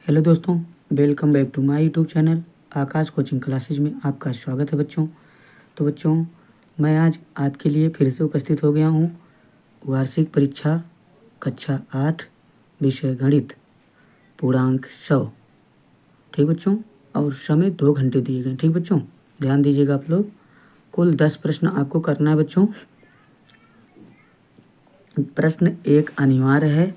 Hello दोस्तों, welcome back to my YouTube channel Aakash coaching classes में आपका स्वागत है बच्चों। तो बच्चों, मैं आज आपके लिए फिर से उपस्थित हो गया हूँ। वार्षिक परीक्षा कक्षा 8 विषय गणित पूर्णांक 100। ठीक बच्चों, और समय 2 घंटे दिए गए। ठीक बच्चों, ध्यान दीजिएगा आप लोग। कुल 10 प्रश्न आपको करना है बच्चों। प्रश्न 1 अनिवार्य है,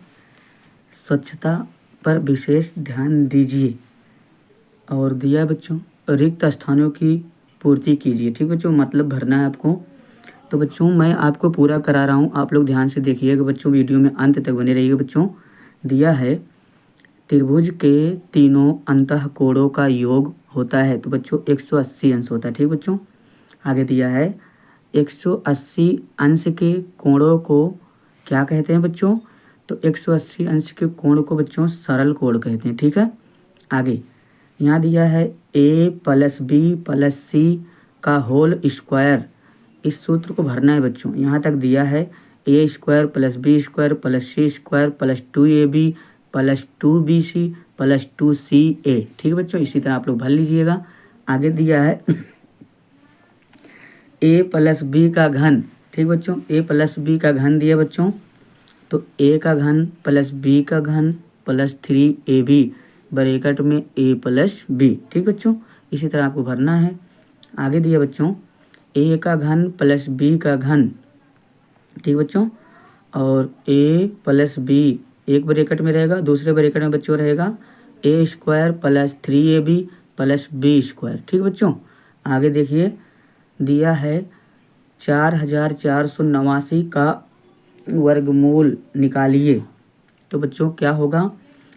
स्वच्छता पर विशेष ध्यान दीजिए। और दिया बच्चों, रिक्त स्थानों की पूर्ति कीजिए। ठीक बच्चों, मतलब भरना है आपको। तो बच्चों, मैं आपको पूरा करा रहा हूँ, आप लोग ध्यान से देखिएगा बच्चों, वीडियो में अंत तक बने रहिएगा बच्चों। दिया है त्रिभुज के तीनों अंतःकोणों का योग होता है तो बच्चों 180 अंश होता है। ठीक बच्चों, आगे दिया है 180 अंश के कोणों को क्या कहते हैं बच्चों? तो 180 अंश के कोण को बच्चों सरल कोण कहते हैं। ठीक है, आगे यहाँ दिया है a + b + c का होल स्क्वायर। इस सूत्र को भरना है बच्चों। यहाँ तक दिया है a² + b² + c² + 2ab + 2bc + 2ca। ठीक है बच्चों, इसी तरह आप लोग भर लीजिएगा। आगे दिया है a + b का घन। ठीक बच्चों, a + b का घन दिया बच्चों, तो a का घन + b का घन + 3ab ब्रैकेट में a + b। ठीक बच्चों, इसी तरह आपको भरना है। आगे दिया बच्चों a का घन + b का घन। ठीक बच्चों, और a + b एक ब्रैकेट में रहेगा, दूसरे ब्रैकेट में बच्चों रहेगा a² + 3ab + b²। ठीक बच्चों, आगे देखिए दिया है 4489 का वर्गमूल निकालिए। तो बच्चों क्या होगा,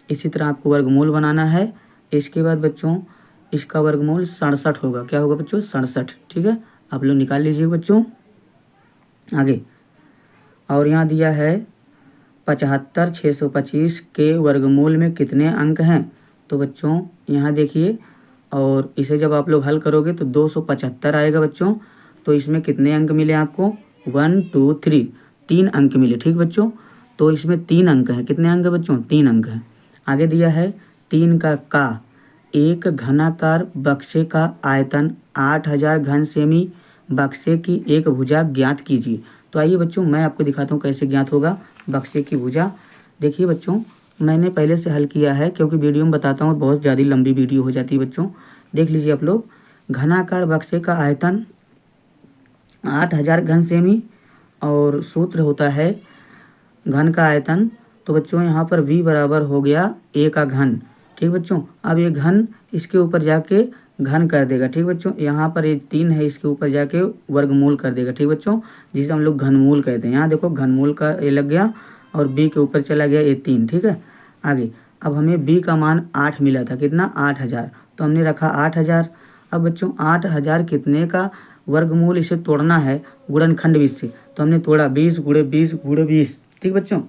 इसी तरह आपको वर्गमूल बनाना है। इसके बाद बच्चों इसका वर्गमूल 67 होगा। क्या होगा बच्चों? 67। ठीक है, आप लोग निकाल लीजिए बच्चों। आगे और यहाँ दिया है 75625 के वर्गमूल में कितने अंक हैं? तो बच्चों यहाँ देखिए, और इसे जब आप लोग हल करोगे तो 275 आएगा बच्चों। तो इसमें कितने अंक मिले आपको? 1 2 3, 3 अंक मिले। ठीक बच्चों, तो इसमें 3 अंक हैं। कितने अंक है बच्चों? 3 अंक हैं। आगे दिया है 3 का एक घनाकार बक्से का आयतन 8000 घन सेमी, बक्से की एक भुजा ज्ञात कीजिए। तो आइए बच्चों, मैं आपको दिखाता हूँ कैसे ज्ञात होगा बक्से की भुजा। देखिए बच्चों, मैंने पहले से हल किया है, क्योंकि वीडियो में बताता हूँ बहुत ज़्यादा लंबी वीडियो हो जाती है बच्चों। देख लीजिए आप लोग, घनाकार बक्से का आयतन 8000 घन सेमी, और सूत्र होता है घन का आयतन। तो बच्चों यहाँ पर v बराबर हो गया a का घन। ठीक बच्चों, अब ये घन इसके ऊपर जाके घन कर देगा। ठीक बच्चों, यहाँ पर ये 3 है, इसके ऊपर जाके वर्गमूल कर देगा। ठीक बच्चों, जिसे हम लोग घनमूल कहते हैं। यहाँ देखो घनमूल का ये लग गया, और b के ऊपर चला गया ये 3। ठीक है, आगे अब हमें b का मान 8 मिला था। कितना? 8000। तो हमने रखा 8000। अब बच्चों 8000 कितने का वर्गमूल इसे तोड़ना है गुणनखंड 20 से, तो हमने तोड़ा 20 × 20 × 20। ठीक बच्चों,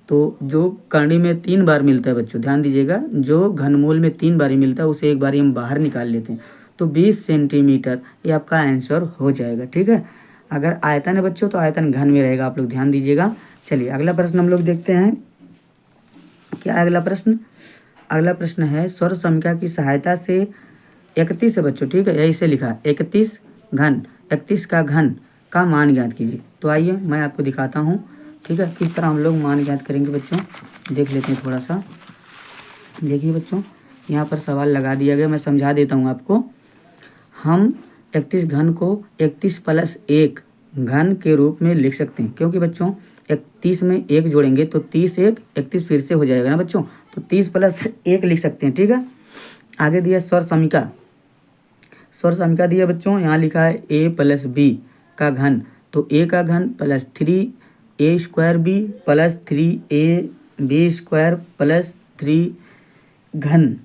तो जो करनी में 3 बार मिलता है बच्चों, ध्यान दीजिएगा, जो घनमूल में 3 बार मिलता है उसे एक बार हम बाहर निकाल लेते हैं। तो 20 सेंटीमीटर ये आपका आंसर हो जाएगा। ठीक है, अगर आयतन है बच्चों तो आयतन घन में रहेगा, आप लोग ध्यान दीजिएगा। चलिए अगला प्रश्न हम लोग देखते हैं। क्या है अगला प्रश्न? अगला प्रश्न है स्वर संख्या की सहायता से 31 है बच्चों। ठीक है, यही से लिखा 31 का घन का मान ज्ञात कीजिए। तो आइए मैं आपको दिखाता हूँ। ठीक है, किस तरह हम लोग मान ज्ञात करेंगे बच्चों, देख लेते हैं थोड़ा सा। देखिए बच्चों, यहाँ पर सवाल लगा दिया गया, मैं समझा देता हूँ आपको। हम 31 घन को 31 + 1 घन के रूप में लिख सकते हैं, क्योंकि बच्चों 31 में 1 जोड़ेंगे तो 30 1 31 फिर से हो जाएगा ना बच्चों, तो 30 + 1 लिख सकते हैं। ठीक है, आगे दिया स्वर समीका। स्वर समीका दिया बच्चों, यहाँ लिखा है a + b का घन, तो a का घन + 3a² b + 3ab² + 3 घन।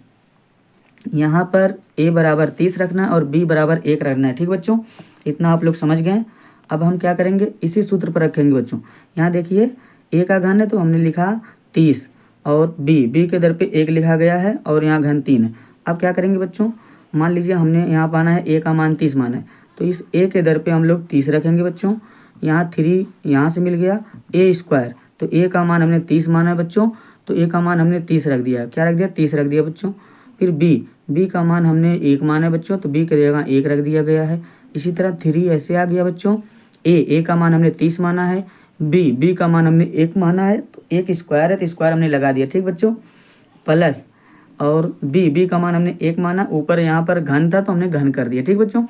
यहाँ पर a बराबर 30 रखना है और b बराबर 1 रखना है। ठीक बच्चों, इतना आप लोग समझ गए। अब हम क्या करेंगे, इसी सूत्र पर रखेंगे बच्चों। यहाँ देखिए a का घन है तो हमने लिखा 30, और b के दर पे 1 लिखा गया है, और यहाँ घन 3 है। अब क्या करेंगे बच्चों, मान लीजिए हमने यहाँ पाना है a का मान 30 माना है, तो इस a के दर पे हम लोग 30 रखेंगे बच्चों। यहाँ 3 यहाँ से मिल गया a², तो a का मान हमने 30 माना है बच्चों, तो ए का मान हमने 30 रख दिया, क्या रख दिया 30 रख दिया बच्चों। फिर बी का मान हमने 1 माना है बच्चों, तो बी की जगह 1 रख दिया गया है। इसी तरह 3 ऐसे आ गया बच्चों। ए का मान हमने 30 माना है, बी का मान हमने 1 माना है, तो 1 स्क्वायर है तो स्क्वायर हमने लगा दिया, ठीक बच्चों। प्लस और बी का मान हमने 1 माना, ऊपर यहाँ पर घन था तो हमने घन कर दिया, ठीक बच्चों।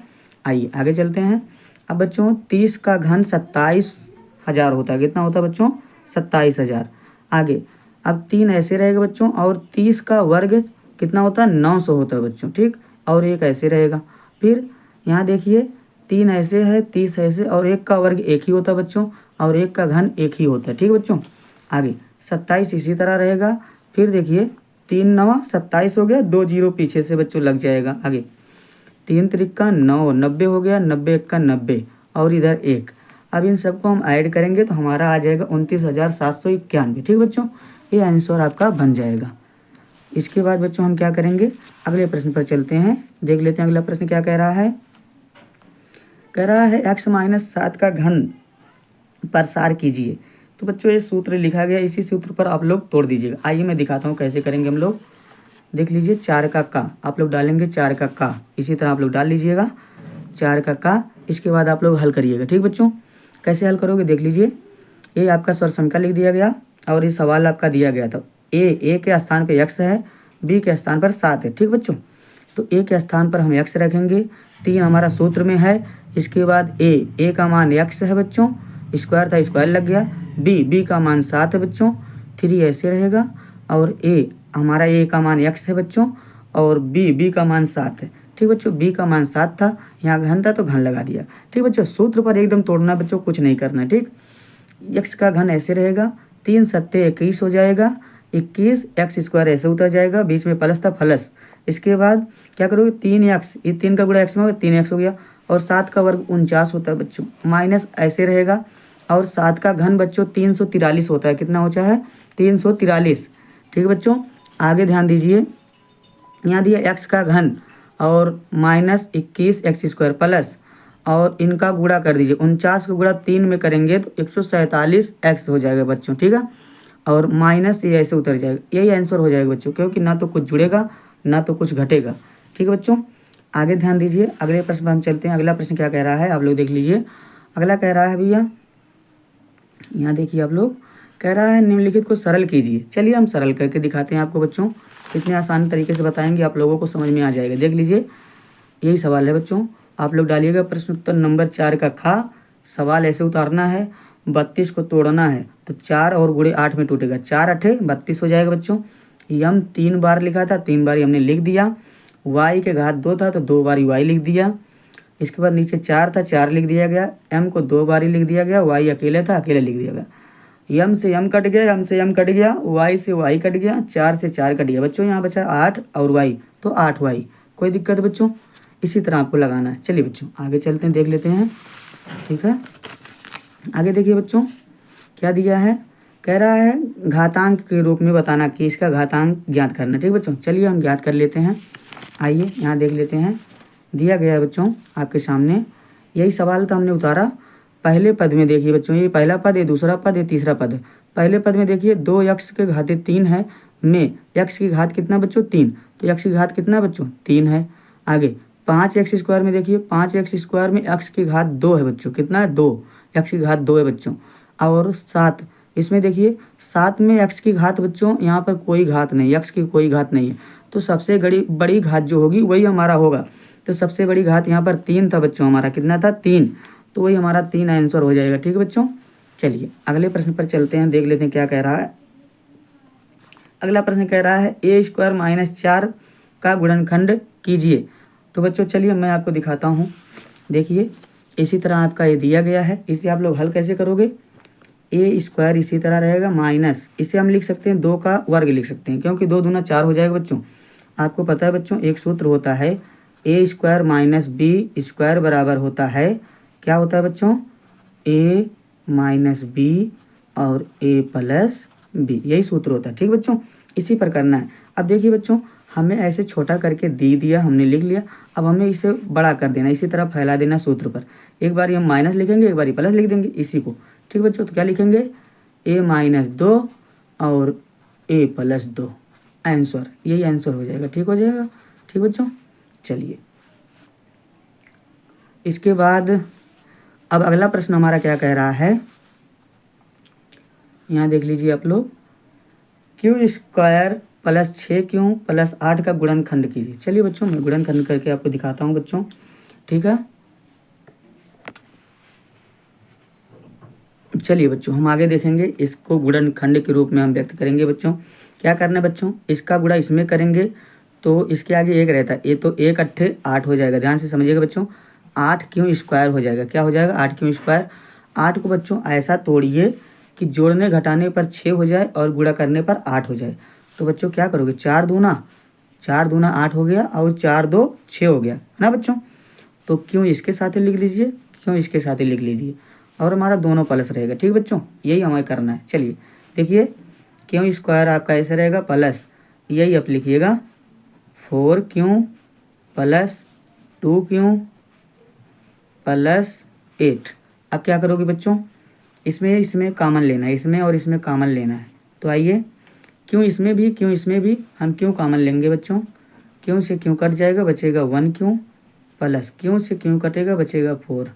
आइए आगे चलते हैं। अब बच्चों 30 का घन 27,000 होता है, कितना होता है बच्चों 27,000। आगे अब 3 ऐसे रहेगा बच्चों, और 30 का वर्ग कितना होता है 900 होता है बच्चों, ठीक। और 1 ऐसे रहेगा। फिर यहाँ देखिए 3 ऐसे है, 30 ऐसे, और 1 का वर्ग 1 ही होता है बच्चों, और 1 का घन 1 ही होता है, ठीक बच्चों। आगे 27 इसी तरह रहेगा। फिर देखिए 3 9 27 हो गया, 2 जीरो पीछे से बच्चों लग जाएगा। आगे 3 त्रिका 9, 90 हो गया, 90 1 का 90, और इधर 1। अब इन सबको हम ऐड करेंगे तो हमारा आ जाएगा 29,791, ठीक बच्चों। ये आंसर आपका बन जाएगा। इसके बाद बच्चों हम क्या करेंगे, अगले प्रश्न पर चलते हैं, देख लेते हैं अगला प्रश्न क्या कह रहा है। कह रहा है x-7 का घन पर सार कीजिए। तो बच्चों ये सूत्र लिखा गया, इसी सूत्र पर आप लोग तोड़ दीजिएगा। आइए मैं दिखाता हूँ कैसे करेंगे हम लोग। देख लीजिए 4 का आप लोग डालेंगे, 4 का इसी तरह आप लोग डाल लीजिएगा, 4 का। इसके बाद आप लोग हल करिएगा, ठीक बच्चों। कैसे हल करोगे देख लीजिए। ये आपका स्वर संख्या लिख दिया गया, और ये सवाल आपका दिया गया था। ए के स्थान पे x है, बी के स्थान पर 7 है, ठीक बच्चों। तो ए के स्थान पर हम x रखेंगे, 3 हमारा सूत्र में है। इसके बाद ए का मान x है बच्चों, स्क्वायर था स्क्वायर लग गया। बी का मान 7 है बच्चों, 3 ऐसे रहेगा। और हमारा ए का मान x है बच्चों, और बी का मान 7 है, ठीक बच्चों। बी का मान 7 था, यहाँ घन था तो घन लगा दिया, ठीक बच्चों। सूत्र पर एकदम तोड़ना बच्चों, कुछ नहीं करना, ठीक। x का घन ऐसे रहेगा, 3 सत्ते 21 हो जाएगा, 21 x स्क्वायर ऐसे उतर जाएगा, बीच में प्लस था प्लस। इसके बाद क्या करोगे 3x, ये 3 का गुणा x में होगा 3x हो गया, और 7 का वर्ग 49 होता है बच्चों, माइनस ऐसे रहेगा। और 7 का घन बच्चों 343 होता है, कितना होता है 343, ठीक है बच्चों। आगे ध्यान दीजिए, यहाँ दिया x का घन और माइनस 21 x स्क्वायर प्लस, और इनका गुणा कर दीजिए, 49 का गुणा 3 में करेंगे तो 147 x हो जाएगा बच्चों, ठीक है। और माइनस ये ऐसे उतर जाएगा, यही आंसर हो जाएगा बच्चों, क्योंकि ना तो कुछ जुड़ेगा ना तो कुछ घटेगा, ठीक है बच्चों। आगे ध्यान दीजिए, अगले प्रश्न पर हम चलते हैं। अगला प्रश्न क्या कह रहा है आप लोग देख लीजिए। अगला कह रहा है भैया, यहाँ देखिए आप लोग, कह रहा है निम्नलिखित को सरल कीजिए। चलिए हम सरल करके दिखाते हैं आपको बच्चों, इतने आसान तरीके से बताएंगे आप लोगों को समझ में आ जाएगा। देख लीजिए यही सवाल है बच्चों, आप लोग डालिएगा प्रश्न उत्तर नंबर 4 का खा। सवाल ऐसे उतारना है, 32 को तोड़ना है तो 4 और गुणे 8 में टूटेगा, 4 8 32 हो जाएगा बच्चों। यम 3 बार लिखा था, 3 बार हमने लिख दिया। y के घात 2 था तो 2 बार y लिख दिया। इसके बाद नीचे 4 था, 4 लिख दिया गया। m को 2 बार ही लिख दिया गया, y अकेले था अकेले लिख दिया गया। यम से यम कट गया, यम से यम कट गया, y से y कट गया, 4 से 4 कट गया बच्चों। यहाँ बचा 8 और y, तो 8y। कोई दिक्कत बच्चों, इसी तरह आपको लगाना है। चलिए बच्चों आगे चलते हैं, देख लेते हैं, ठीक है। आगे देखिए बच्चों क्या दिया है, कह रहा है घातांक के रूप में बताना कि इसका घातांक ज्ञात करना, ठीक बच्चों। चलिए हम ज्ञात कर लेते हैं। आइए यहाँ देख लेते हैं, दिया गया है बच्चों आपके सामने, यही सवाल था हमने उतारा। पहले पद में देखिए बच्चों, ये पहला पद है, दूसरा पद है, तीसरा पद है। पहले पद में देखिए 2x के घात 3 है, में x की घात कितना बच्चों 3, तो x की घात कितना बच्चों 3 है। आगे 5x स्क्वायर में देखिए, 5x स्क्वायर में x की घात 2 है बच्चों, कितना है 2, x की घात 2 है बच्चों। और 7, इसमें देखिए 7 में x की घात बच्चों, यहाँ पर कोई घात नहीं, x की कोई घात नहीं है, तो सबसे बड़ी घात जो होगी वही हमारा होगा। तो सबसे बड़ी घात यहाँ पर 3 था बच्चों, हमारा कितना था 3, तो वही हमारा 3 आंसर हो जाएगा, ठीक है बच्चों। चलिए अगले प्रश्न पर चलते हैं, देख लेते हैं क्या कह रहा है। अगला प्रश्न कह रहा है a स्क्वायर माइनस 4 का गुणनखंड कीजिए। तो बच्चों चलिए मैं आपको दिखाता हूँ। देखिए इसी तरह आपका ये दिया गया है, इसे आप लोग हल कैसे करोगे। ए स्क्वायर इसी तरह रहेगा माइनस, इसे हम लिख सकते हैं 2 का वर्ग लिख सकते हैं, क्योंकि 2 दूना 4 हो जाएगा बच्चों। आपको पता है बच्चों एक सूत्र होता है, ए स्क्वायर माइनस बी स्क्वायर बराबर होता है, क्या होता है बच्चों, ए माइनस बी और ए प्लस बी, यही सूत्र होता है, ठीक बच्चों। इसी पर करना है। अब देखिए बच्चों हमें ऐसे छोटा करके दे दिया, हमने लिख लिया, अब हमें इसे बड़ा कर देना, इसी तरह फैला देना सूत्र पर। एक बार हम माइनस लिखेंगे, एक बार प्लस लिख देंगे इसी को, ठीक बच्चों। तो क्या लिखेंगे, a माइनस 2 और ए प्लस 2 आंसर, यही आंसर हो जाएगा। ठीक हो जाएगा। ठीक बच्चों, चलिए इसके बाद अब अगला प्रश्न हमारा क्या कह रहा है, यहाँ देख लीजिए आप लोग, Q square plus 6 Q plus 8 का गुणनखंड कीजिए। चलिए बच्चों मैं गुणनखंड करके आपको दिखाता हूँ बच्चों। ठीक है, चलिए बच्चों हम आगे देखेंगे, इसको गुणनखंड के रूप में हम व्यक्त करेंगे। बच्चों क्या करना है बच्चों, इसका गुणा इसमें करेंगे तो इसके आगे एक रहता है, ये तो 1 अट्ठे 8 हो जाएगा। ध्यान से समझिएगा बच्चों, 8 क्यों स्क्वायर हो जाएगा। क्या हो जाएगा, 8 क्यों स्क्वायर। 8 को बच्चों ऐसा तोड़िए कि जोड़ने घटाने पर 6 हो जाए और गुणा करने पर 8 हो जाए। तो बच्चों क्या करोगे, 4 दूना 8 हो गया और 4 2 6 हो गया, है ना बच्चों। तो क्यों इसके साथ ही लिख लीजिए, क्यों इसके साथ ही लिख लीजिए और हमारा दोनों प्लस रहेगा। ठीक बच्चों, यही हमें करना है। चलिए देखिए, क्यों स्क्वायर आपका ऐसे रहेगा प्लस, यही आप लिखिएगा 4 क्यों प्लस 2 क्यों प्लस 8। अब क्या करोगे बच्चों, इसमें कॉमन लेना है, इसमें और इसमें कॉमन लेना है। तो आइए, क्यों इसमें भी हम क्यों कॉमन लेंगे बच्चों। क्यों से क्यों कट जाएगा, बचेगा 1 क्यों प्लस क्यों से क्यों कटेगा, बचेगा 4।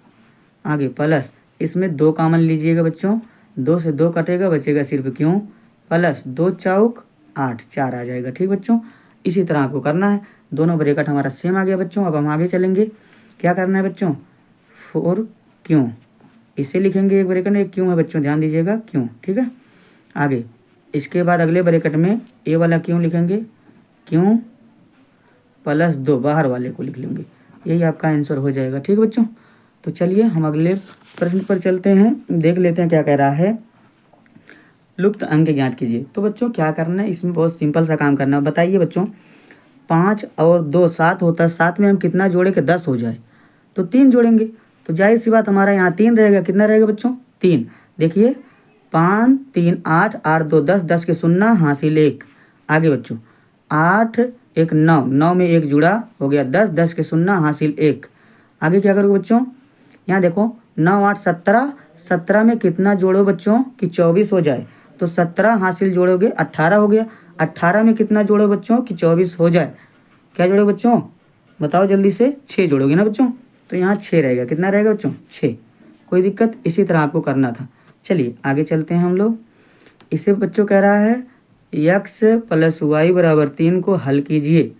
आगे प्लस इसमें 2 कॉमन लीजिएगा बच्चों, 2 से 2 कटेगा, बचेगा सिर्फ क्यों प्लस 2 चौक 8, 4 आ जाएगा। ठीक बच्चों, इसी तरह आपको करना है। दोनों ब्रैकेट हमारा सेम आ गया बच्चों। अब हम आगे चलेंगे, क्या करना है बच्चों, 4 क्यों, इसे लिखेंगे एक ब्रैकेट में, एक क्यों है बच्चों, ध्यान दीजिएगा क्यों। ठीक है, आगे इसके बाद अगले ब्रैकेट में ए वाला क्यों लिखेंगे, क्यों प्लस 2 बाहर वाले को लिख लेंगे, यही आपका आंसर हो जाएगा। ठीक बच्चों, तो चलिए हम अगले प्रश्न पर चलते हैं, देख लेते हैं क्या कह रहा है। लुप्त अंक ज्ञात कीजिए। तो बच्चों क्या करना है, इसमें बहुत सिंपल सा काम करना है। बताइए बच्चों, 5 और 2 7 होता है, 7 में हम कितना जोड़े कि 10 हो जाए, तो 3 जोड़ेंगे। तो जाहिर सी बात हमारा यहाँ 3 रहेगा। कितना रहेगा बच्चों, 3। देखिए 5 3 8 8 2 10, 10 के 0 हासिल 1। आगे बच्चों 8 1 9, 9 में 1 जुड़ा हो गया 10, 10 के 0 हासिल 1। आगे क्या करोगे बच्चों, यहाँ देखो 9 8 17, 17 में कितना जोड़ो बच्चों कि 24 हो जाए, तो 17 हासिल जोड़ोगे 18 हो गया। 18 में कितना जोड़ो बच्चों कि 24 हो जाए, क्या जोड़ो बच्चों बताओ जल्दी से, 6 जोड़ोगे ना बच्चों। तो यहाँ 6 रहेगा, कितना रहेगा बच्चों 6। कोई दिक्कत, इसी तरह आपको करना था। चलिए आगे चलते हैं हम लोग। इसे बच्चों कह रहा है x प्लस वाई बराबर 3 को हल कीजिए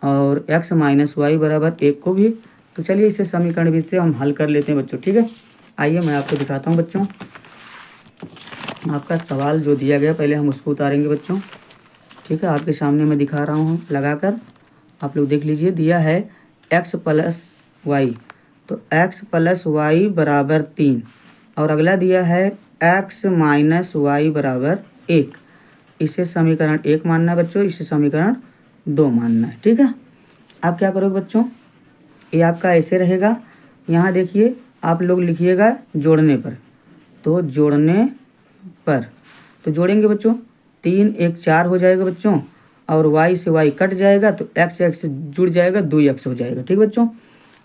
और x माइनस वाई बराबर 1 को भी। तो चलिए इसे समीकरण भी से हम हल कर लेते हैं बच्चों। ठीक है, आइए मैं आपको दिखाता हूँ बच्चों। आपका सवाल जो दिया गया पहले हम उसको उतारेंगे बच्चों। ठीक है, आपके सामने मैं दिखा रहा हूँ लगाकर, आप लोग देख लीजिए। दिया है x प्लस वाई, तो x प्लस वाई बराबर 3 और अगला दिया है x माइनस वाई बराबर 1। इसे समीकरण 1 मानना है बच्चों, इसे समीकरण 2 मानना है। ठीक है, आप क्या करोगे बच्चों, ये आपका ऐसे रहेगा। यहाँ देखिए आप लोग लिखिएगा जोड़ने पर, तो जोड़ने पर तो जोड़ेंगे बच्चों, 3 1 4 हो जाएगा बच्चों और y से y कट जाएगा, तो x x जुड़ जाएगा, 2x हो जाएगा। ठीक बच्चों,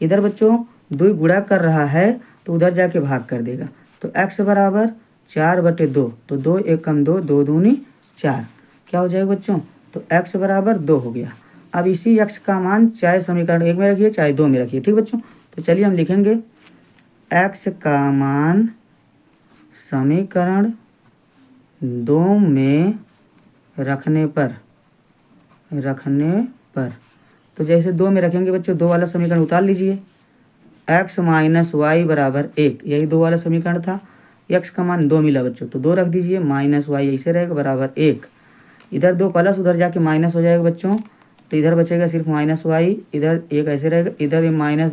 इधर बच्चों 2 गुणा कर रहा है तो उधर जाके भाग कर देगा, तो x बराबर 4/2, तो 2 1 कम 2, 2 दूनी 4, क्या हो जाएगा बच्चों, तो x बराबर 2 हो गया। अब इसी x का मान चाहे समीकरण 1 में रखिए चाहे 2 में रखिए। ठीक बच्चों, तो चलिए हम लिखेंगे x का मान समीकरण 2 में रखने पर तो जैसे 2 में रखेंगे बच्चों, 2 वाला समीकरण उतार लीजिए। x माइनस वाई बराबर 1, यही 2 वाला समीकरण था। x का मान 2 मिला बच्चों, तो 2 रख दीजिए, माइनस वाई ऐसे रहेगा बराबर 1। इधर 2 प्लस उधर जाके माइनस हो जाएगा बच्चों, तो इधर बचेगा सिर्फ माइनस वाई, इधर 1 ऐसे रहेगा, इधर माइनस,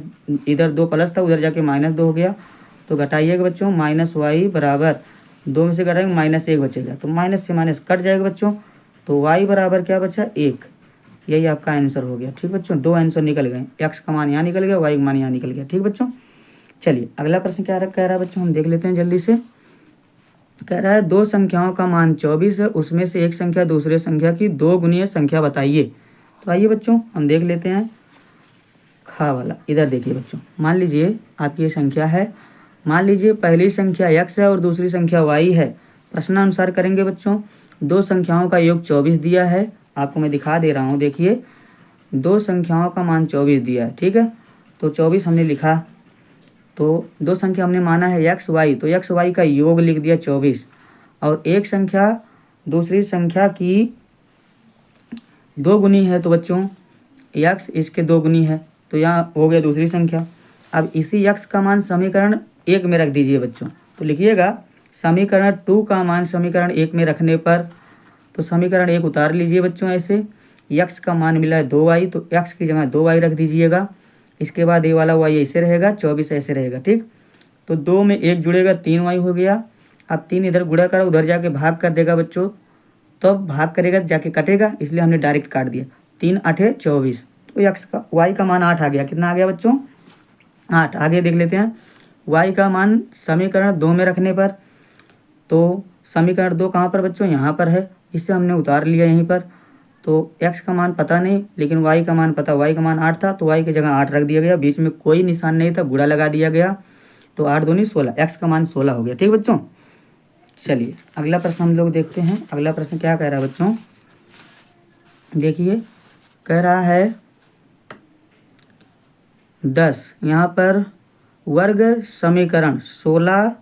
इधर 2 प्लस था उधर जाके माइनस 2 हो गया, तो घटाइएगा बच्चों, माइनस वाई बराबर 2 में से घटाएंगे माइनस 1 बचेगा, तो माइनस से माइनस कट जाएगा बच्चों, तो y बराबर क्या बचा 1। यही आपका आंसर हो गया। ठीक बच्चों, 2 आंसर निकल गए, x का मान यहाँ निकल गया, y का मान यहाँ निकल गया। ठीक बच्चों, चलिए अगला प्रश्न क्या कह रहा है बच्चों, हम देख लेते हैं जल्दी से। कह रहा है 2 संख्याओं का मान 24 है, उसमें से एक संख्या दूसरे संख्या की 2 गुणीय संख्या बताइए। तो आइए बच्चों हम देख लेते हैं खा वाला। इधर देखिए बच्चों, मान लीजिए आपकी ये संख्या है, मान लीजिए पहली संख्या x है और दूसरी संख्या y है। प्रश्नानुसार करेंगे बच्चों, दो संख्याओं का योग 24 दिया है, आपको मैं दिखा दे रहा हूँ। देखिए, दो संख्याओं का मान 24 दिया है, ठीक है। तो 24 हमने लिखा, तो दो संख्या हमने माना है एक्स वाई, तो एक्स वाई का योग लिख दिया 24। और एक संख्या दूसरी संख्या की दो गुनी है, तो बच्चों यक्स इसके दो गुनी है, तो यहाँ हो गया दूसरी संख्या। अब इसी यक्स का मान समीकरण 1 में रख दीजिए बच्चों। तो लिखिएगा समीकरण 2 का मान समीकरण 1 में रखने पर, तो समीकरण 1 उतार लीजिए बच्चों। ऐसे यक्स का मान मिला है 2y, तो यक्स की जगह 2y रख दीजिएगा। इसके बाद ये वाला y ऐसे रहेगा, 24 ऐसे रहेगा, ठीक। तो 2 में 1 जुड़ेगा, 3y हो गया। अब 3 इधर गुणा करा, उधर जाके भाग कर देगा बच्चों, तो भाग करेगा जाके कटेगा, इसलिए हमने डायरेक्ट काट दिया। 3 8 24, तो यक्स का वाई का मान 8 आ गया। कितना आ गया बच्चों? 8। आगे देख लेते हैं, वाई का मान समीकरण 2 में रखने पर, तो समीकरण 2 कहाँ पर बच्चों? यहाँ पर है, इसे हमने उतार लिया यहीं पर। तो एक्स का मान पता नहीं, लेकिन वाई का मान पता। वाई का मान 8 था, तो वाई की जगह 8 रख दिया गया, बीच में कोई निशान नहीं था, गुणा लगा दिया गया। तो 8 दूनी 16, एक्स का मान 16 हो गया, ठीक बच्चों। चलिए अगला प्रश्न हम लोग देखते हैं। अगला प्रश्न क्या कह रहा है बच्चों? देखिए, कह रहा है 10, यहाँ पर वर्ग समीकरण 16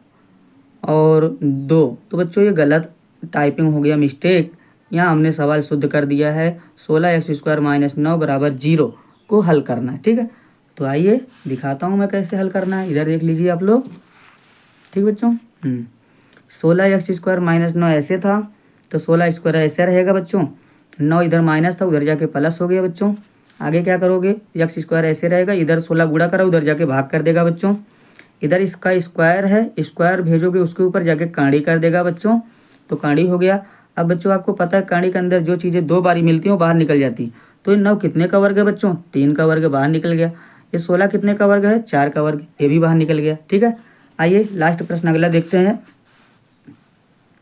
और 2। तो बच्चों ये गलत टाइपिंग हो गया, मिस्टेक। यहाँ हमने सवाल शुद्ध कर दिया है। 16x² - 9 = 0 को हल करना है, ठीक है। तो आइए दिखाता हूँ मैं कैसे हल करना है। इधर देख लीजिए आप लोग, ठीक बच्चों। 16x² - 9 ऐसे था, तो 16² ऐसे रहेगा बच्चों। 9 इधर माइनस था, उधर जाके प्लस हो गया बच्चों। आगे क्या करोगे? x² ऐसे रहेगा, इधर 16 गुणा करा, उधर जाके भाग कर देगा बच्चों। इधर इसका स्क्वायर है, स्क्वायर भेजोगे उसके ऊपर जाके काड़ी कर देगा बच्चों, तो काड़ी हो गया। अब बच्चों आपको पता है काड़ी के अंदर जो चीज़ें 2 बारी मिलती हैं वो बाहर निकल जाती हैं। तो ये 9 कितने का वर्ग है बच्चों? 3 का वर्ग, बाहर निकल गया। ये 16 कितने का वर्ग है? 4 का वर्ग, ये भी बाहर निकल गया, ठीक है। आइए लास्ट प्रश्न अगला देखते हैं।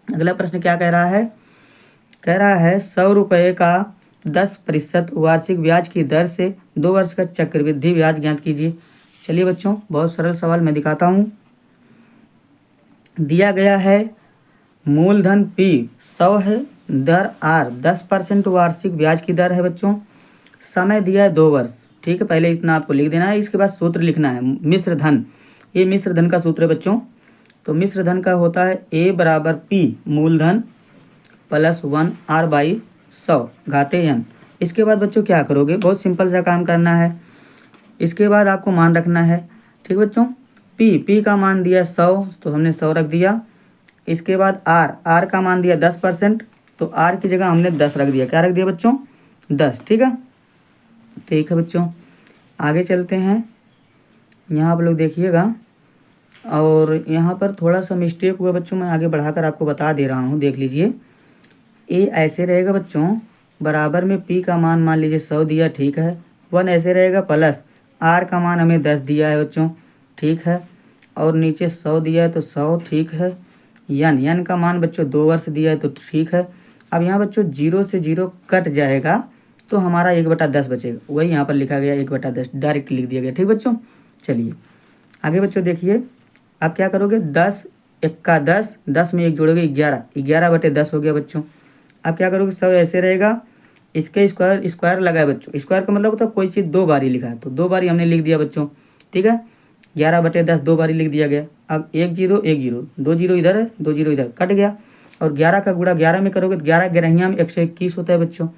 अगला प्रश्न क्या कह रहा है? कह रहा है 100 रुपये का 10% वार्षिक ब्याज की दर से 2 वर्ष का चक्रवृद्धि ब्याज ज्ञात कीजिए। चलिए बच्चों, बहुत सरल सवाल मैं दिखाता हूँ। दिया गया है मूलधन P 100 है, दर R 10% वार्षिक ब्याज की दर है बच्चों। समय दिया है 2 वर्ष, ठीक है। पहले इतना आपको लिख देना है, इसके बाद सूत्र लिखना है। मिश्र धन, ये मिश्र धन का सूत्र है बच्चों। तो मिश्र धन का होता है A = P मूलधन + 1R/100 घाते n। इसके बाद बच्चों क्या करोगे? बहुत सिंपल सा काम करना है। इसके बाद आपको मान रखना है, ठीक बच्चों। P का मान दिया 100, तो हमने 100 रख दिया। इसके बाद R का मान दिया 10%, तो R की जगह हमने 10 रख दिया। क्या रख दिया बच्चों? 10, ठीक है। ठीक है बच्चों, आगे चलते हैं। यहाँ आप लोग देखिएगा, और यहाँ पर थोड़ा सा मिस्टेक हुआ बच्चों, मैं आगे बढ़ाकर आपको बता दे रहा हूँ, देख लीजिए। ए ऐसे रहेगा बच्चों, बराबर में P का मान मान लीजिए 100 दिया, ठीक है। 1 ऐसे रहेगा, प्लस R का मान हमें 10 दिया है बच्चों, ठीक है। और नीचे 100 दिया है, तो 100, ठीक है। n का मान बच्चों 2 वर्ष दिया है, तो ठीक है। अब यहाँ बच्चों 0 से 0 कट जाएगा, तो हमारा 1/10 बचेगा। वही यहाँ पर लिखा गया 1/10, डायरेक्ट लिख दिया गया, ठीक बच्चों। चलिए आगे बच्चों देखिए, आप क्या करोगे? 10 × 10, 10 में 1 जोड़ोगे 11, 11/10 हो गया बच्चों। अब क्या करोगे? 100 ऐसे रहेगा, इसके स्क्वायर लगाए बच्चों। स्क्वायर का मतलब होता है कोई चीज़ 2 बारी लिखा है, तो 2 बारी हमने लिख दिया बच्चों, ठीक है। 11/10 2 बारी लिख दिया गया। अब 1 0 1 0, 2 0 इधर है, 2 0 इधर, कट गया। और 11 का गुणा 11 में करोगे तो 11 ग्यारहियाँ में 121 होता है बच्चों।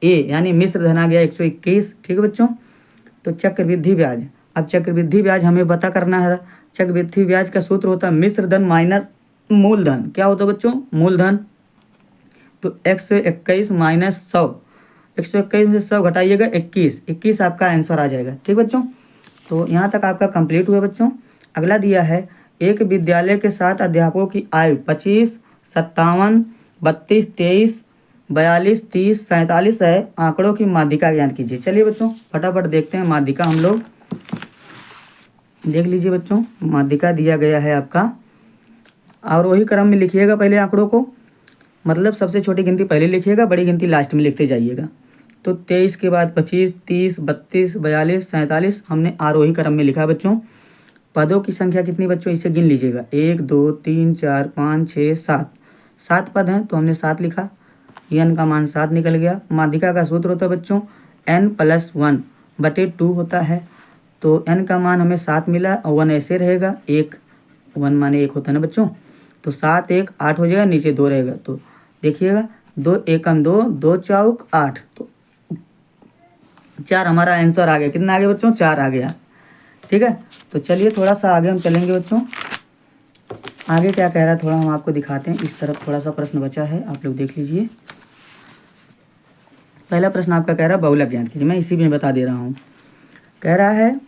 ए यानी मिश्र धन आ गया 121, ठीक है बच्चों। तो चक्रवृद्धि ब्याज, अब चक्रवृद्धि ब्याज हमें पता करना है। चक्रवृद्धि ब्याज का सूत्र होता है मिश्र धन माइनस मूलधन। क्या होता है बच्चों? मूलधन। तो 121 - 100, 121 में से 100 घटाइएगा 21, 21 आपका आंसर आ जाएगा, ठीक बच्चों। तो यहाँ तक आपका कंप्लीट हुआ बच्चों। अगला दिया है एक विद्यालय के 7 अध्यापकों की आयु 25, 57, 32, 23, 42, 30, 47 है। आंकड़ों की माध्यिका ज्ञात कीजिए। चलिए बच्चों फटाफट देखते हैं माध्यिका। हम लोग देख लीजिए बच्चों, माध्यिका दिया गया है आपका, और वही क्रम में लिखिएगा पहले आंकड़ों को, मतलब सबसे छोटी गिनती पहले लिखिएगा, बड़ी गिनती लास्ट में लिखते जाइएगा। तो 23 के बाद 25, 30, 32, 42, 47 हमने आरोही क्रम में लिखा बच्चों। पदों की संख्या कितनी बच्चों? इसे गिन लीजिएगा, 1 2 3 4 5 6 7, 7 पद हैं, तो हमने 7 लिखा। ये n का मान 7 निकल गया। माध्यिका का सूत्र होता है बच्चों n+1/2 होता है। तो n का मान हमें 7 मिला और 1 ऐसे रहेगा, 1 1 माने 1 होता है ना बच्चों। तो 7 1 8 हो जाएगा, नीचे 2 रहेगा। तो देखिएगा 2 एकम 2, 2 चौक 8, तो 4 हमारा आंसर आ गया। कितना आ गया बच्चों? 4 आ गया। ठीक है, तो चलिए थोड़ा सा आगे हम चलेंगे बच्चों। आगे क्या कह रहा है थोड़ा हम आपको दिखाते हैं। इस तरफ थोड़ा सा प्रश्न बचा है, आप लोग देख लीजिए। पहला प्रश्न आपका कह रहा है बहुलक ज्ञात कीजिए। मैं इसी में बता दे रहा हूँ। कह रहा है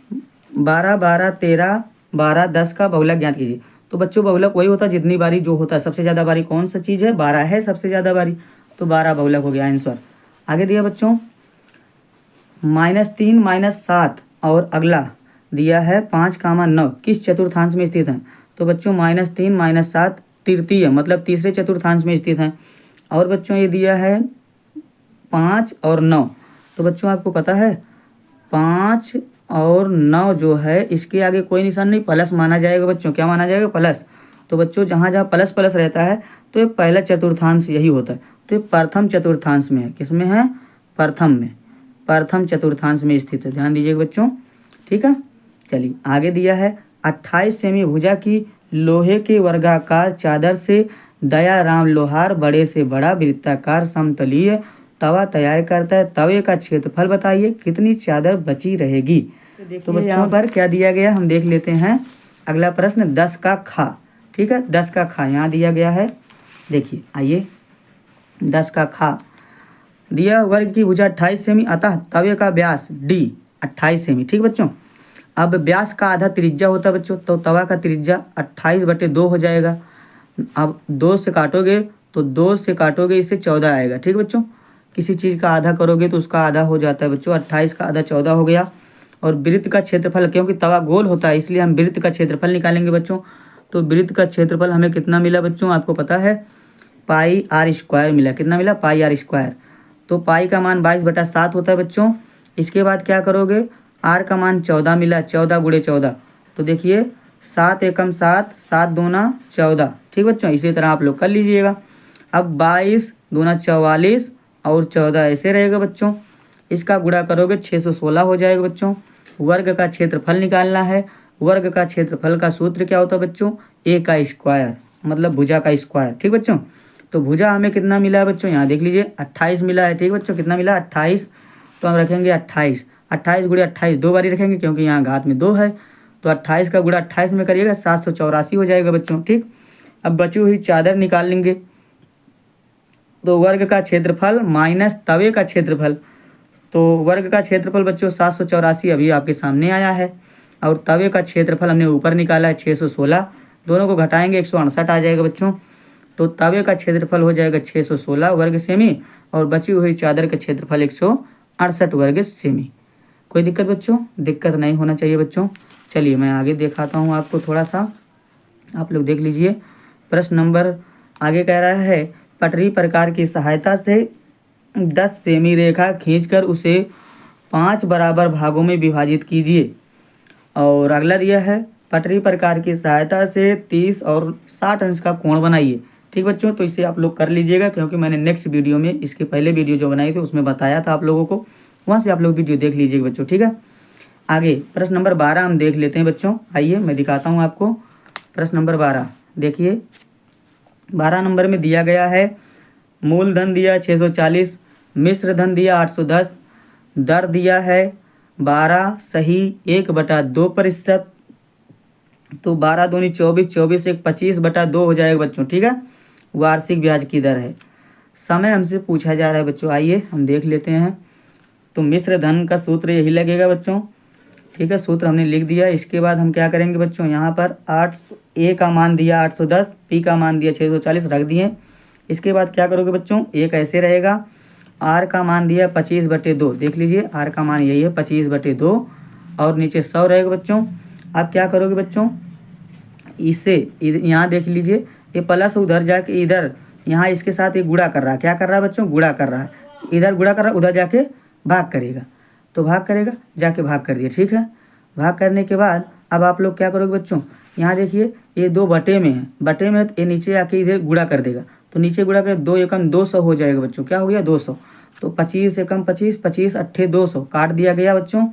12 12 13 12 10 का बहुलक ज्ञात कीजिए। तो बच्चों बहुलक वही होता है जितनी बारी जो होता है। सबसे ज़्यादा बारी कौन सा चीज़ है? 12 है सबसे ज़्यादा बारी, तो 12 बहुलक हो गया आंसर। आगे दिया बच्चों -3 -7 और अगला दिया है 5, 9 किस चतुर्थांश में स्थित है? तो बच्चों -3 -7 तृतीय मतलब तीसरे चतुर्थांश में स्थित है। और बच्चों ये दिया है 5 और 9। तो बच्चों आपको पता है 5 और 9 जो है इसके आगे कोई निशान नहीं, प्लस माना जाएगा बच्चों। क्या माना जाएगा? प्लस। तो बच्चों जहाँ जहाँ प्लस प्लस रहता है तो ये पहला चतुर्थांश यही होता है। तो ये प्रथम चतुर्थांश में है। किसमें है? प्रथम में, प्रथम चतुर्थांश में स्थित है। ध्यान दीजिएगा बच्चों। ठीक है, चलिए आगे दिया है 28 सेमी भुजा की लोहे के वर्गाकार चादर से दयाराम लोहार बड़े से बड़ा वृत्ताकार समतलीय तवा तैयार करता है। तवे का क्षेत्रफल बताइए, कितनी चादर बची रहेगी? तो बच्चों यहाँ पर क्या दिया गया हम देख लेते हैं। अगला प्रश्न 10 का खा। ठीक है, 10 का खा यहाँ दिया गया है। देखिए आइए 10 का खा दिया, वर्ग की भुजा 28 सेमी, अतः तवे का व्यास d 28 सेमी। ठीक बच्चों, अब व्यास का आधा त्रिज्या होता है बच्चों, तो तवा का त्रिज्या 28/2 हो जाएगा। अब 2 से काटोगे तो 2 से काटोगे इससे 14 आएगा। ठीक बच्चों, किसी चीज़ का आधा करोगे तो उसका आधा हो जाता है बच्चों। 28 का आधा 14 हो गया। और वृत्त का क्षेत्रफल, क्योंकि तवा गोल होता है इसलिए हम वृत्त का क्षेत्रफल निकालेंगे बच्चों। तो वृत्त का क्षेत्रफल हमें कितना मिला बच्चों? आपको पता है πr² मिला। कितना मिला? πr²। तो पाई का मान 22/7 होता है बच्चों। इसके बाद क्या करोगे? आर का मान 14 मिला, 14 × 14। तो देखिए 7 एकम 7, 7 दूना 14। ठीक बच्चों, इसी तरह आप लोग कर लीजिएगा। अब 22 दूना 44 और 14 ऐसे रहेगा बच्चों। इसका गुणा करोगे 616 हो जाएगा बच्चों। वर्ग का क्षेत्रफल निकालना है। वर्ग का क्षेत्रफल का सूत्र क्या होता है बच्चों? a का स्क्वायर, मतलब भुजा का स्क्वायर। ठीक बच्चों, तो भुजा हमें कितना मिला है बच्चों? यहाँ देख लीजिए 28 मिला है। ठीक बच्चों, कितना मिला? 28। तो हम रखेंगे 28। 28 × 28 2 बारी रखेंगे क्योंकि यहाँ घात में 2 है। तो 28 का गुणा 28 में करिएगा 784 हो जाएगा बच्चों। ठीक, अब बची हुई चादर निकाल लेंगे। तो वर्ग का क्षेत्रफल माइनस तवे का क्षेत्रफल, तो वर्ग का क्षेत्रफल बच्चों 784 अभी आपके सामने आया है। और तवे का क्षेत्रफल हमने ऊपर निकाला है 616। दोनों को घटाएंगे 168 आ जाएगा बच्चों। तो तवे का क्षेत्रफल हो जाएगा 616 वर्ग सेमी और बची हुई चादर का क्षेत्रफल 168 वर्ग सेमी। कोई दिक्कत बच्चों? दिक्कत नहीं होना चाहिए बच्चों। चलिए मैं आगे दिखाता हूँ आपको थोड़ा सा, आप लोग देख लीजिए। प्रश्न नंबर आगे कह रहा है पटरी प्रकार की सहायता से 10 सेमी रेखा खींचकर उसे 5 बराबर भागों में विभाजित कीजिए। और अगला दिया है पटरी प्रकार की सहायता से 30 और 60 अंश का कोण बनाइए। ठीक बच्चों, तो इसे आप लोग कर लीजिएगा क्योंकि मैंने नेक्स्ट वीडियो में इसके पहले वीडियो जो बनाई थी उसमें बताया था आप लोगों को, वहाँ से आप लोग वीडियो देख लीजिएगा बच्चों। ठीक है, आगे प्रश्न नंबर 12 हम देख लेते हैं बच्चों। आइए मैं दिखाता हूँ आपको। प्रश्न नंबर 12 देखिए, 12 नंबर में दिया गया है मूलधन दिया 640, मिश्र धन दिया 810, दर दिया है 12 सही 1/2%। तो 12 दूनी 24, 24 1 25/2 हो जाएगा बच्चों। ठीक है, वार्षिक ब्याज की दर है। समय हमसे पूछा जा रहा है बच्चों, आइए हम देख लेते हैं। तो मिश्र धन का सूत्र यही लगेगा बच्चों। ठीक है, सूत्र हमने लिख दिया। इसके बाद हम क्या करेंगे बच्चों, यहाँ पर 8 ए का मान दिया 810, पी का मान दिया 640 रख दिए। इसके बाद क्या करोगे बच्चों, एक ऐसे रहेगा, आर का मान दिया 25/2। देख लीजिए आर का मान यही है 25/2 और नीचे 100 रहेगा बच्चों। अब क्या करोगे बच्चों, इसे यहाँ देख लीजिए ये प्लस उधर जाके इधर यहाँ इसके साथ ये गुणा कर रहा है। क्या कर रहा है बच्चों? गुणा कर रहा है। इधर गुणा कर रहा है, उधर जाके भाग करेगा। तो भाग करेगा, जाके भाग कर दिया। ठीक है, भाग करने के बाद अब आप लोग क्या करोगे बच्चों, यहाँ देखिए ये 2 बटे में है, बटे में तो ये नीचे आके इधर गुणा कर देगा। तो नीचे गुणा करें 2 एकम 200 हो जाएगा बच्चों। क्या हो गया 200। तो 25 एकम 25, 25 अट्ठे 200 काट दिया गया बच्चों।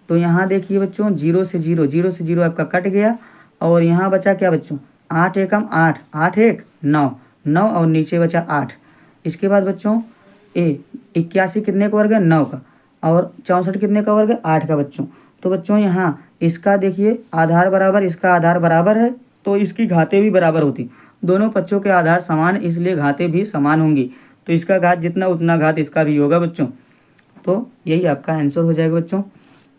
तो यहाँ देखिए बच्चों 0 से 0 आपका कट गया और यहाँ बचा क्या बच्चों 8 एकम 8, 8 एक 9, 9 और नीचे बचा 8। इसके बाद बच्चों 81 कितने का वर्ग है 9 का, और 64 कितने का वर्ग है 8 का बच्चों। तो बच्चों यहाँ इसका देखिए आधार बराबर, इसका आधार बराबर है तो इसकी घातें भी बराबर होती। दोनों बच्चों के आधार समान, इसलिए घातें भी समान होंगी। तो इसका घात जितना उतना घात इसका भी होगा बच्चों। तो यही आपका आंसर हो जाएगा बच्चों।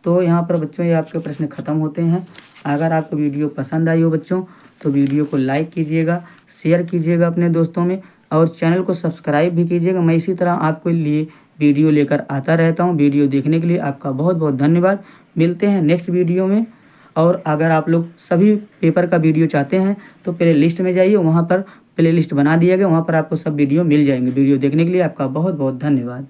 तो यहाँ पर बच्चों ये आपके प्रश्न खत्म होते हैं। अगर आपको वीडियो पसंद आई हो बच्चों तो वीडियो को लाइक कीजिएगा, शेयर कीजिएगा अपने दोस्तों में, और चैनल को सब्सक्राइब भी कीजिएगा। मैं इसी तरह आपके लिए वीडियो लेकर आता रहता हूँ। वीडियो देखने के लिए आपका बहुत बहुत धन्यवाद। मिलते हैं नेक्स्ट वीडियो में। और अगर आप लोग सभी पेपर का वीडियो चाहते हैं तो प्ले लिस्ट में जाइए, वहाँ पर प्ले लिस्ट बना दिया गया, वहाँ पर आपको सब वीडियो मिल जाएंगे। वीडियो देखने के लिए आपका बहुत बहुत धन्यवाद।